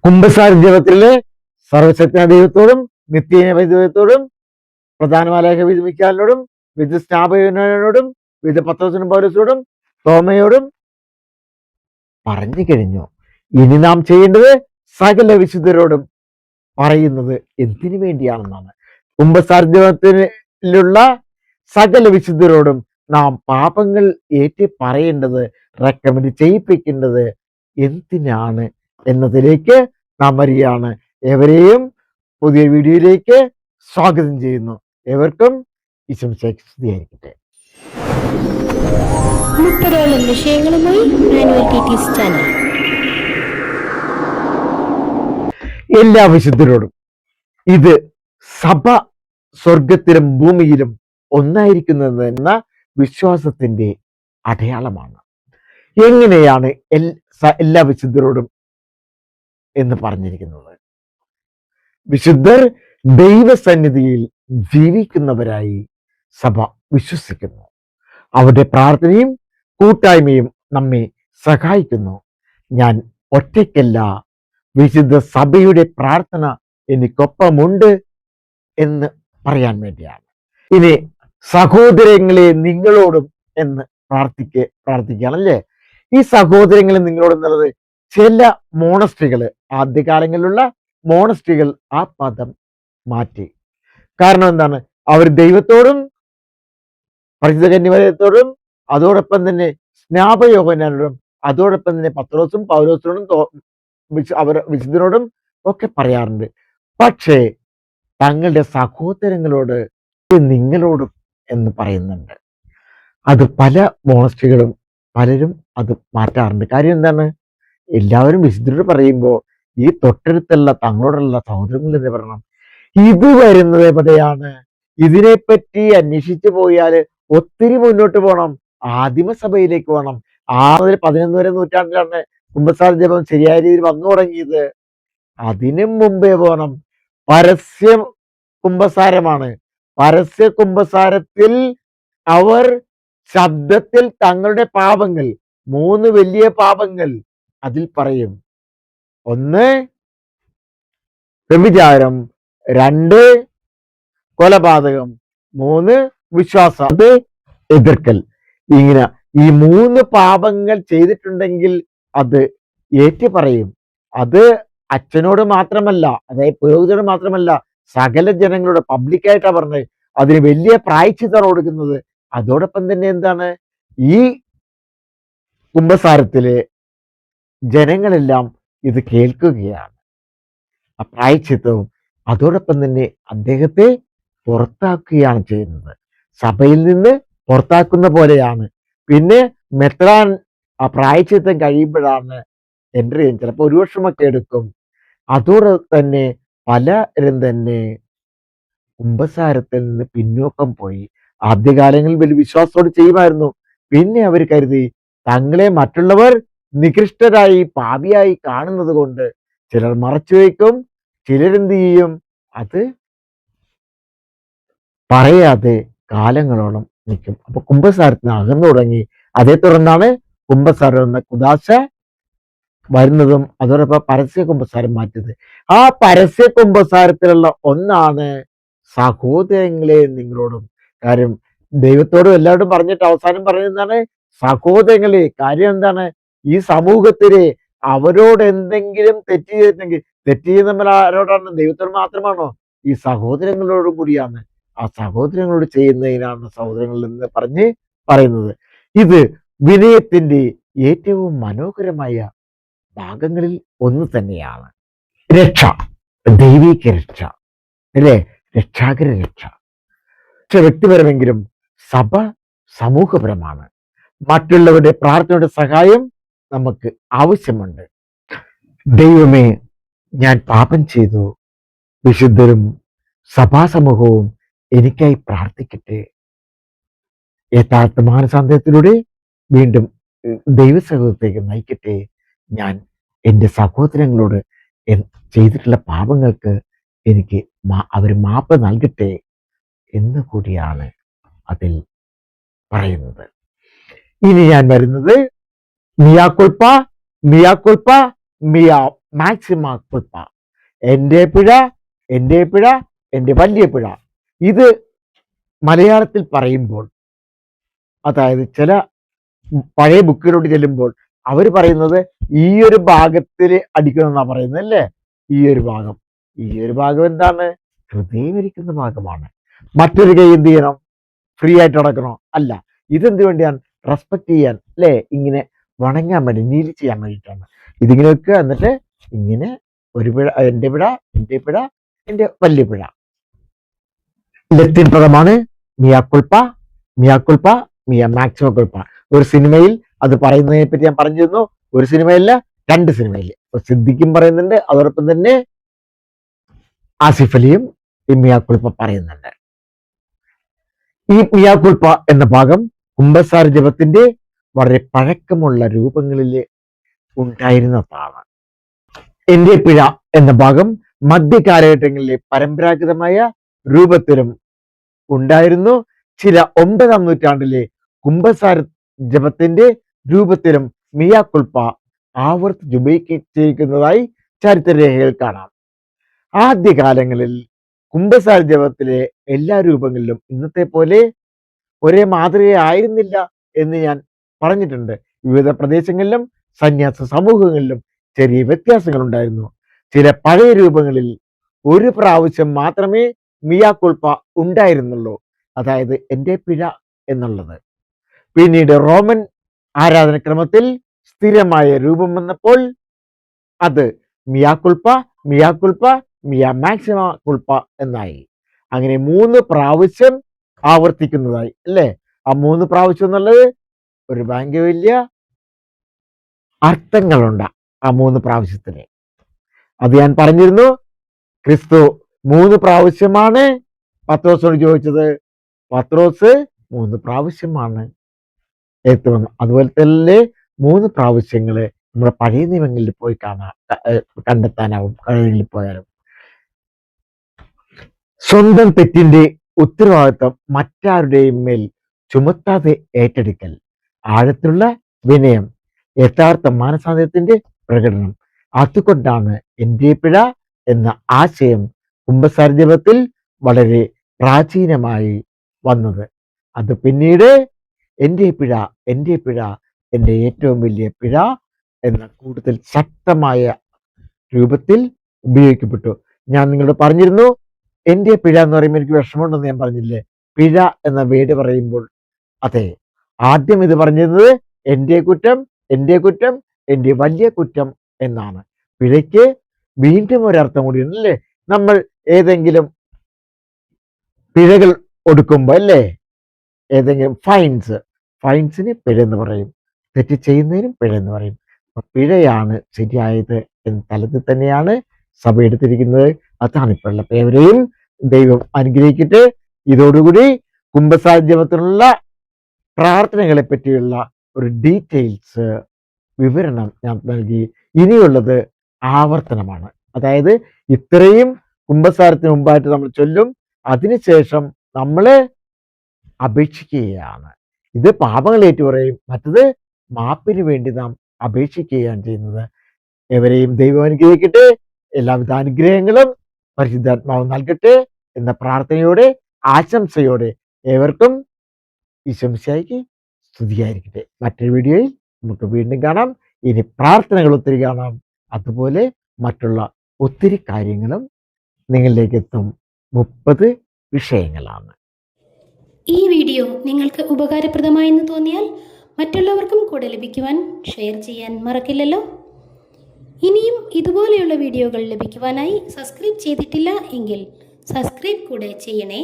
കുംഭസാര ജപത്തിലെ സർവശക്തനായ ദൈവത്തോടും നിത്യനേയ ദൈവത്തോടും പ്രധാനമാലായ വിധിമിക്കാലിനോടും വിധ സ്നാപകനോടും വിധ പത്രോസിനും പൗലോസിനോടും തോമയോടും പറഞ്ഞു കഴിഞ്ഞു. ഇനി നാം ചെയ്യേണ്ടത് സകല വിശുദ്ധരോടും പറയുന്നത് എന്തിനു വേണ്ടിയാണെന്നാണ്. കുംഭസാര ജപത്തിലുള്ള സകല വിശുദ്ധരോടും നാം പാപങ്ങൾ ഏറ്റി പറയേണ്ടത്, റെക്കമെൻഡ് ചെയ്യിപ്പിക്കേണ്ടത് എന്തിനാണ് എന്നതിലേക്ക് നാം വരികയാണ്. ഏവരെയും പുതിയ വീഡിയോയിലേക്ക് സ്വാഗതം ചെയ്യുന്നു. ഏവർക്കും ഈശോമിശിഹായ്ക്ക് സ്തുതിയായിരിക്കട്ടെ. വിഷയങ്ങളുമായി ചാനൽ. എല്ലാ വിശുദ്ധരോടും ഇത് സഭ സ്വർഗത്തിലും ഭൂമിയിലും ഒന്നായിരിക്കുന്നത് എന്ന വിശ്വാസത്തിന്റെ അടയാളമാണ്. എങ്ങനെയാണ് എല്ലാ വിശുദ്ധരോടും എന്ന് പറഞ്ഞിരിക്കുന്നത്? വിശുദ്ധർ ദൈവസന്നിധിയിൽ ജീവിക്കുന്നവരായി സഭ വിശ്വസിക്കുന്നു. അവരുടെ പ്രാർത്ഥനയും കൂട്ടായ്മയും നമ്മെ സഹായിക്കുന്നു. ഞാൻ ഒറ്റയ്ക്കല്ല, വിശുദ്ധ സഭയുടെ പ്രാർത്ഥന എനിക്കൊപ്പമുണ്ട് എന്ന് പറയാൻ വേണ്ടിയാണ്. ഇനി സഹോദരങ്ങളെ നിങ്ങളോടും എന്ന് പ്രാർത്ഥിക്കുകയാണല്ലേ. ഈ സഹോദരങ്ങളെ നിങ്ങളോട് എന്നുള്ളത് ചില മോണസ്ട്രികൾ, ആദ്യകാലങ്ങളിലുള്ള മോണസ്ട്രികൾ ആ പദം മാറ്റി. കാരണം എന്താണ്? അവർ ദൈവത്തോടും പരിശുദ്ധ കന്യകത്തോടും അതോടൊപ്പം തന്നെ സ്നാപകയോഹന്നാനോടും അതോടൊപ്പം തന്നെ പത്രോസും പൗലോസിനോടും അവർ വിശുദ്ധരോടും ഒക്കെ പറയാറുണ്ട്. പക്ഷേ തങ്ങളുടെ സഹോദരങ്ങളോട് നിങ്ങളോടും എന്ന് പറയുന്നുണ്ട്. അത് പല മോണസ്ട്രികളും പലരും അത് മാറ്റാറുണ്ട്. കാര്യം എന്താണ്? എല്ലാവരും വിശുദ്ധരോട് പറയുമ്പോൾ ഈ തൊട്ടടുത്തുള്ള തങ്ങളോടുള്ള സഹോദരങ്ങൾ എന്ന് പറയണം. ഇത് വരുന്നത് എവിടെയാണ്? ഇതിനെപ്പറ്റി അന്വേഷിച്ചു പോയാൽ ഒത്തിരി മുന്നോട്ട് പോകണം. ആദിമസഭയിലേക്ക് പോകണം. 6 മുതൽ 11 വരെ നൂറ്റാണ്ടിലാണ് കുംഭസാര ജപം ശരിയായ രീതിയിൽ വന്നു തുടങ്ങിയത്. അതിനും മുമ്പേ പോകണം. പരസ്യ കുംഭസാരമാണ്. പരസ്യ കുംഭസാരത്തിൽ അവർ ശബ്ദത്തിൽ തങ്ങളുടെ പാപങ്ങൾ, 3 വലിയ പാപങ്ങൾ അതിൽ പറയും. 1 വ്യഭിചാരം, 2 കൊലപാതകം, 3 വിശ്വാസം എതിർക്കൽ. ഇങ്ങനെ ഈ 3 പാപങ്ങൾ ചെയ്തിട്ടുണ്ടെങ്കിൽ അത് ഏറ്റു പറയും. അത് അച്ഛനോട് മാത്രമല്ല, അതായത് പുരോഹിതനോട് മാത്രമല്ല, സകല ജനങ്ങളോട് പബ്ലിക്കായിട്ടാണ് പറഞ്ഞത്. അതിന് വലിയ പ്രായശ്ചിത്തം കൊടുക്കുന്നത്. അതോടൊപ്പം തന്നെ എന്താണ്, ഈ കുംഭസാരത്തില് ജനങ്ങളെല്ലാം ഇത് കേൾക്കുകയാണ്. ആ പ്രായശ്ചിത്തവും അതോടൊപ്പം തന്നെ അദ്ദേഹത്തെ പുറത്താക്കുകയാണ് ചെയ്യുന്നത്. സഭയിൽ നിന്ന് പുറത്താക്കുന്ന പോലെയാണ്. പിന്നെ മെത്രാൻ ആ പ്രായശ്ചിത്തം കഴിയുമ്പോഴാണ് എൻട്രി ചെയ്യുന്നത്. ചിലപ്പോൾ 1 വർഷമൊക്കെ എടുക്കും. അതോടെ തന്നെ പലരും തന്നെ കുംഭസാരത്തിൽ നിന്ന് പിന്നോക്കം പോയി. ആദ്യകാലങ്ങളിൽ വലിയ വിശ്വാസത്തോട് ചെയ്യുമായിരുന്നു. പിന്നെ അവർ കരുതി തങ്ങളെ മറ്റുള്ളവർ നികൃഷ്ടരായി പാപിയായി കാണുന്നത് കൊണ്ട് ചിലർ മറച്ചു വയ്ക്കും, ചിലരെന്ത് ചെയ്യും, അത് പറയാതെ കാലങ്ങളോളം നിൽക്കും. അപ്പൊ കുംഭസാരത്തിന് അകന്നു തുടങ്ങി. അതേ തുടർന്നാണ് കുംഭസാരം എന്ന കുദാശ വരുന്നതും അതോടൊപ്പം പരസ്യ കുംഭസാരം മാറ്റിയത്. ആ പരസ്യ കുംഭസാരത്തിലുള്ള ഒന്നാണ് സഹോദരങ്ങളെ നിങ്ങളോടും. കാര്യം ദൈവത്തോടും എല്ലാവരോടും പറഞ്ഞിട്ട് അവസാനം പറയുന്നതാണ് സഹോദരങ്ങളെ. കാര്യം എന്താണ്? ഈ സമൂഹത്തില് അവരോട് എന്തെങ്കിലും തെറ്റ് ചെയ്തിട്ടുണ്ടെങ്കിൽ, തെറ്റ് ചെയ്യുന്ന ആരോടാണ്? ദൈവത്തോട് മാത്രമാണോ? ഈ സഹോദരങ്ങളോടും കൂടിയാണ്. ആ സഹോദരങ്ങളോട് ചെയ്യുന്നതിനാണ് സഹോദരങ്ങൾ എന്ന് പറഞ്ഞ് പറയുന്നത്. ഇത് വിനയത്തിന്റെ ഏറ്റവും മനോഹരമായ ഭാഗങ്ങളിൽ ഒന്ന് തന്നെയാണ്. രക്ഷ, ദൈവിക രക്ഷ അല്ലേ? രക്ഷാകര രക്ഷ. വ്യക്തിപരമെങ്കിലും സഭ സമൂഹപരമാണ്. മറ്റുള്ളവരുടെ പ്രാർത്ഥനയുടെ സഹായം നമുക്ക് ആവശ്യമുണ്ട്. ദൈവമേ, ഞാൻ പാപം ചെയ്തു, വിശുദ്ധരും സഭാസമൂഹവും എനിക്കായി പ്രാർത്ഥിക്കട്ടെ. യഥാർത്ഥ മാനസാന്തരത്തിലൂടെ വീണ്ടും ദൈവസഹോദരത്തേക്ക് നയിക്കട്ടെ. ഞാൻ എൻ്റെ സഹോദരങ്ങളോട് ചെയ്തിട്ടുള്ള പാപങ്ങൾക്ക് എനിക്ക് അവർ മാപ്പ് നൽകട്ടെ എന്ന് കൂടിയാണ് അതിൽ പറയുന്നത്. ഇനി ഞാൻ വരുന്നത് മിയാ കുൽപ്പ, മിയാ കുൽപ്പ, മിയാ മാക്സിമ കുൽപ്പ. എൻ്റെ പിഴ, എൻ്റെ പിഴ, എൻ്റെ വലിയ പിഴ. ഇത് മലയാളത്തിൽ പറയുമ്പോൾ, അതായത് ചില പഴയ ബുക്കിലോട്ട് ചെല്ലുമ്പോൾ അവർ പറയുന്നത് ഈ ഒരു ഭാഗത്തിൽ അടിക്കണമെന്നാണ് പറയുന്നത് അല്ലേ. ഈ ഒരു ഭാഗം എന്താണ്? ഹൃദയം ഭാഗമാണ്. മറ്റൊരു കൈ എന്ത് ചെയ്യണം? ഫ്രീ ആയിട്ട് നടക്കണോ? അല്ല. ഇതെന്ത് വേണ്ടിയാണ്? റെസ്പെക്ട് ചെയ്യാൻ അല്ലേ, ഇങ്ങനെ വണങ്ങാൻ വേണ്ടി, നീൽ ചെയ്യാൻ വേണ്ടിയിട്ടാണ്. ഇതിങ്ങനെ വെക്കുക. എന്നിട്ട് ഇങ്ങനെ ഒരു പിഴ, എൻ്റെ പിഴ, എൻ്റെ പിഴ, എൻ്റെ വലിയ പിഴ. ലത്തീൻ പദമാണ് മിയ കുൽപ്പ, മിയ കുൽപ്പ, മിയ മാക്സിമ കുൽപ്പ. ഒരു സിനിമയിൽ അത് പറയുന്നതിനെ പറ്റി ഞാൻ പറഞ്ഞിരുന്നു. ഒരു സിനിമയല്ല, 2 സിനിമയിൽ സിദ്ദിഖും പറയുന്നുണ്ട്, അതോടൊപ്പം തന്നെ ആസിഫ് അലിയും ഈ മിയ കുൽപ്പ പറയുന്നുണ്ട്. ഈ മിയ കുൽപ്പ എന്ന ഭാഗം കുമ്പസാര ജപത്തിന്റെ വളരെ പഴക്കമുള്ള രൂപങ്ങളിൽ ഉണ്ടായിരുന്നതാണ്. എൻ്റെ പിഴ എന്ന ഭാഗം മധ്യകാലഘട്ടങ്ങളിലെ പരമ്പരാഗതമായ രൂപത്തിലും ഉണ്ടായിരുന്നു. ചില 9-ാം നൂറ്റാണ്ടിലെ കുമ്പസാര ജപത്തിന്റെ രൂപത്തിലും മിയ കുൽപ്പ ആവർത്തിച്ച് ഉപയോഗിച്ചിരിക്കുന്നതായി ചരിത്രരേഖകൾ കാണാം. ആദ്യകാലങ്ങളിൽ കുമ്പസാര ജപത്തിലെ എല്ലാ രൂപങ്ങളിലും ഇന്നത്തെ പോലെ ഒരേ മാതൃകയായിരുന്നില്ല എന്ന് ഞാൻ പറഞ്ഞിട്ടുണ്ട്. വിവിധ പ്രദേശങ്ങളിലും സന്യാസ സമൂഹങ്ങളിലും ചെറിയ വ്യത്യാസങ്ങൾ ഉണ്ടായിരുന്നു. ചില പഴയ രൂപങ്ങളിൽ ഒരു പ്രാവശ്യം മാത്രമേ മിയ കുൽപ്പ ഉണ്ടായിരുന്നുള്ളൂ, അതായത് എൻ്റെ പിഴ എന്നുള്ളത്. പിന്നീട് റോമൻ ആരാധനക്രമത്തിൽ സ്ഥിരമായ രൂപം വന്നപ്പോൾ അത് മിയ കുൽപ്പ, മിയ കുൽപ്പ, മിയ മാക്സിമ കുൽപ്പ എന്നായി. അങ്ങനെ 3 പ്രാവശ്യം ആവർത്തിക്കുന്നതായി അല്ലേ. ആ 3 പ്രാവശ്യം എന്നുള്ളത് ഒരു ഭയങ്കര വലിയ അർത്ഥങ്ങളുണ്ട് ആ 3 പ്രാവശ്യത്തിന്. അത് ഞാൻ പറഞ്ഞിരുന്നു. ക്രിസ്തു 3 പ്രാവശ്യമാണ് പത്രോസിനോട് ചോദിച്ചത്. പത്രോസ് 3 പ്രാവശ്യമാണ് എത്തുന്നത്. അതുപോലെ തന്നെ 3 പ്രാവശ്യങ്ങള് നമ്മുടെ പഴയ നിയമങ്ങളിൽ പോയി കണ്ടെത്താനാവും. കഴിയിൽ പോയാലും സ്വന്തം തെറ്റിന്റെ ഉത്തരവാദിത്വം മറ്റാരുടെയും മേൽ ചുമത്താതെ ഏറ്റെടുക്കൽ, ആഴത്തിലുള്ള വിനയം, യഥാർത്ഥ മാനസാന്തരത്തിന്റെ പ്രകടനം. അതുകൊണ്ടാണ് എൻ്റെ പിഴ എന്ന ആശയം കുമ്പസാര ജപത്തിൽ വളരെ പ്രാചീനമായി വന്നത്. അത് പിന്നീട് എൻ്റെ പിഴ, എൻ്റെ പിഴ, എൻ്റെ ഏറ്റവും വലിയ പിഴ എന്ന കൂടുതൽ ശക്തമായ രൂപത്തിൽ ഉപയോഗിക്കപ്പെട്ടു. ഞാൻ നിങ്ങളോട് പറഞ്ഞിരുന്നു, എൻ്റെ പിഴ എന്ന് പറയുമ്പോൾ എനിക്ക് വിഷമമുണ്ടെന്ന് ഞാൻ പറഞ്ഞില്ലേ. പിഴ എന്ന വേട് പറയുമ്പോൾ അതെ, ആദ്യം ഇത് പറഞ്ഞിരുന്നത് എൻ്റെ കുറ്റം, എൻ്റെ കുറ്റം, എൻ്റെ വലിയ കുറ്റം എന്നാണ്. പിഴയ്ക്ക് വീണ്ടും ഒരർത്ഥം കൂടിയുണ്ട് അല്ലേ. നമ്മൾ ഏതെങ്കിലും പിഴകൾ ഒടുക്കുമ്പോൾ അല്ലേ, ഏതെങ്കിലും ഫൈൻസിന് പിഴ എന്ന് പറയും, തെറ്റ് ചെയ്യുന്നതിനും പിഴ എന്ന് പറയും. പിഴയാണ് ശരിയായത് എന്ന തലത്തിൽ തന്നെയാണ് സഭ എടുത്തിരിക്കുന്നത്. അതാണ് ഇപ്പോഴുള്ള പേവരെയും ദൈവം അനുഗ്രഹിക്കട്ടെ. ഇതോടുകൂടി കുമ്പസാര ജപത്തിനുള്ള പ്രാർത്ഥനകളെ പറ്റിയുള്ള ഒരു ഡീറ്റെയിൽസ് വിവരണം ഞാൻ നൽകി. ഇനിയുള്ളത് ആവർത്തനമാണ്. അതായത് ഇത്രയും കുമ്പസാരത്തിന് മുമ്പായിട്ട് നമ്മൾ ചൊല്ലും, അതിനുശേഷം നമ്മൾ അപേക്ഷിക്കുകയാണ്. ഇത് പാപങ്ങൾ ഏറ്റുപറയും, മറ്റത് മാപ്പിന് വേണ്ടി നാം അപേക്ഷിക്കുകയാണ് ചെയ്യുന്നത്. എവരെയും ദൈവം അനുഗ്രഹിക്കട്ടെ. എല്ലാവിധ അനുഗ്രഹങ്ങളും പരിശുദ്ധാത്മാവ് നൽകട്ടെ എന്ന പ്രാർത്ഥനയോടെ, ആശംസയോടെ ഏവർക്കും ഈശോമിശിഹായ്ക്ക് സ്തുതിയായിരിക്കട്ടെ. മറ്റൊരു വീഡിയോയിൽ നമുക്ക് വീണ്ടും കാണാം. ഇനി പ്രാർത്ഥനകൾ ഒത്തിരി കാണാം. അതുപോലെ മറ്റുള്ള ഒത്തിരി കാര്യങ്ങളും നിങ്ങളിലേക്ക് എത്തും. 30 വിഷയങ്ങളാണ്. ഈ വീഡിയോ നിങ്ങൾക്ക് ഉപകാരപ്രദമായെന്ന് തോന്നിയാൽ മറ്റുള്ളവർക്കും കൂടെ ലഭിക്കുവാൻ ഷെയർ ചെയ്യാൻ മറക്കില്ലല്ലോ. ഇനിയും ഇതുപോലെയുള്ള വീഡിയോകൾ ലഭിക്കുവാനായി സബ്സ്ക്രൈബ് ചെയ്തിട്ടില്ല എങ്കിൽ സബ്സ്ക്രൈബ് കൂടെ ചെയ്യണേ.